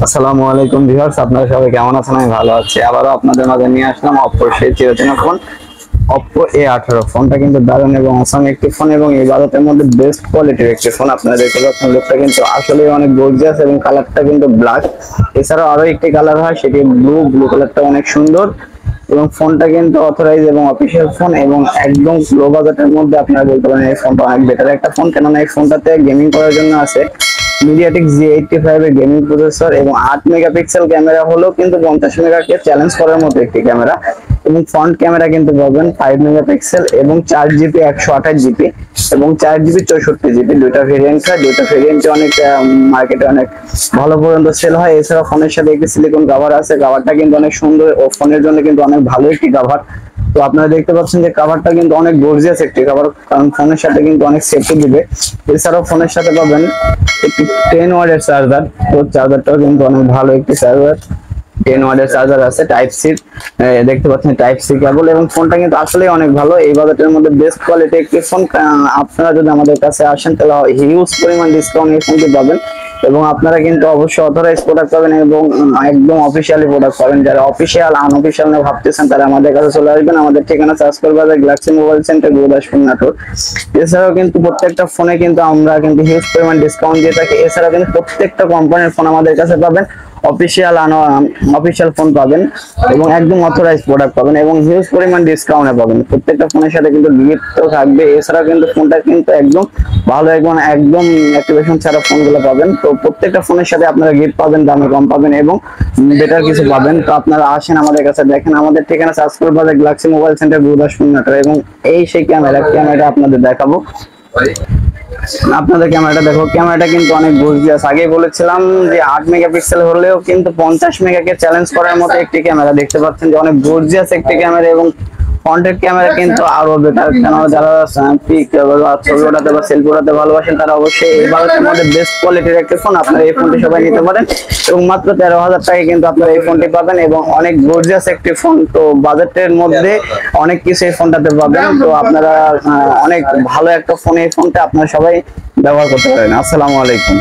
আসসালামু আলাইকুম ভিউয়ার্স, আপনারা সবাই কেমন আছেন? আমি ভালো আছি। আবারও আপনাদের মাঝে নিয়ে আসলাম অপ্পোর সেই চিরচেনা ফোন অপ্পো A18। ফোনটা কিন্তু দারুণ এবং অসাম একটি ফোন এবং এই বাজেটের মধ্যে বেস্ট কোয়ালিটির একটি ফোন। আপনারা দেখতে পাচ্ছেন লুকটা কিন্তু আসলে অনেক গর্জিয়াস এবং কালারটা কিন্তু ব্ল্যাক। এছাড়াও আরো একটি কালার হয়, সেটি ব্লু কালারটা অনেক সুন্দর এবং ফোনটা কিন্তু অথরাইজ এবং অফিসিয়াল ফোন এবং একদম লো বাজেটের মধ্যে আপনারা বলতে পারেন এই ফোনটা অনেক বেটার একটা ফোন, কেননা এই ফোনটাতে গেমিং করার জন্য আছে মিডিয়াটেক Z85 এর গেমিং প্রসেসর এবং 8 মেগাপিক্সেল ক্যামেরা হলো কিন্তু 50 মেগাকে চ্যালেঞ্জ করার মতো একটি ক্যামেরা এবং ফ্রন্ট ক্যামেরা কিন্তু পাবেন 5 মেগাপিক্সেল এবং 4GB 128GB এবং 4GB 64GB। দুইটা ভেরিয়েন্ট হয়, দুইটা ভেরিয়েন্টে অনেক মার্কেটে অনেক ভালো পর্যন্ত সেল হয়। এছাড়া ফোনের সাথে একটি সিলিকন কভার আছে, কভারটা কিন্তু অনেক সুন্দর ও ফোনের জন্য কিন্তু অনেক ভালো একটি কভার। তো আপনারা দেখতে পাচ্ছেন যে কভারটা কিন্তু অনেক গর্জিয়াস একটি কভার, কারণ ফোনের সাথে কিন্তু অনেক সেফটি দিবে। এছাড়াও ফোনের সাথে পাবেন একটি 10 ওয়াটের চার্জার, তো চার্জারটাও কিন্তু অনেক ভালো একটি চার্জার। 10 ওয়াটের চার্জার আছে, টাইপ সি দেখতে পাচ্ছেন, টাইপ সি কেবল এবং ফোনটা কিন্তু আসলে অনেক ভালো। এই বাজেটের মধ্যে বেস্ট কোয়ালিটি একটি ফোন। আপনারা যদি আমাদের কাছে আসেন তাহলে হিউজ পরিমাণ ডিসকাউন্ট এই ফোনটি পাবেন এবং আপনারা কিন্তু অবশ্যই অথরাইজ প্রোডাক্ট পাবেন এবং একদম অফিসিয়ালি প্রোডাক্ট পাবেন। যারা অফিসিয়াল আনঅফিসিয়াল না ভাবতেছেন তারা আমাদের কাছে চলে আসবেন। আমাদের ঠিকানা Chashkar Bazar, Galaxy mobile centre, Gurudaspur, Natore. এছাড়াও কিন্তু প্রত্যেকটা ফোনে কিন্তু আমরা কিন্তু হিউজ পরিমাণ ডিসকাউন্ট দিয়ে থাকি। এছাড়াও কিন্তু প্রত্যেকটা কোম্পানির ফোন আমাদের কাছে পাবেন, অফিসিয়াল ফোন পাবেন এবং একদম অথরাইজ প্রোডাক্ট পাবেন এবং হিউজ পরিমাণ ডিসকাউন্টে পাবেন। প্রত্যেকটা ফোনের সাথে কিন্তু গিফট তো থাকবে। এছাড়াও কিন্তু ফোনটা কিন্তু একদম ভালো এবং একদম অ্যাক্টিভেশন ছাড়া ফোনগুলো পাবেন। তো প্রত্যেকটা ফোনের সাথে আপনারা গিফট পাবেন, দামে কম পাবেন এবং বেটার কিছু পাবেন। তো আপনারা আসেন আমাদের কাছে, দেখেন আমাদের ঠিকানা Chashkar Bazar, Galaxy mobile centre, Gurudaspur, Natore. এবং এই সেই ক্যামেরা আপনাদের দেখাবো। আপনাদের ক্যামেরাটা দেখো, ক্যামেরাটা কিন্তু অনেক গর্জিয়াস। আগে বলেছিলাম যে 8 মেগাপিক্সেল হলেও কিন্তু 50 মেগাকে চ্যালেঞ্জ করার মতো একটি ক্যামেরা। দেখতে পাচ্ছেন যে অনেক গর্জিয়াস একটি ক্যামেরা এবং ফ্রন্টের ক্যামেরা কিন্তু আরো বেটার। কেন যারা পিক ছবি ওঠাতে বা সেলফি ওঠাতে ভালোবাসেন তারা অবশ্যই এই বাজেটের মধ্যে বেস্ট কোয়ালিটির একটা ফোন আপনারা এই ফোনটি সবাই নিতে পারেন এবং মাত্র 13,000 টাকায় কিন্তু আপনারা এই ফোনটি পাবেন এবং অনেক গর্জিয়াস একটি ফোন। তো বাজেটের মধ্যে অনেক কিছু এই ফোনটাতে পাবেন। তো আপনারা অনেক ভালো একটা ফোন, এই ফোনটা আপনারা সবাই ব্যবহার করতে পারেন। আসসালামু আলাইকুম।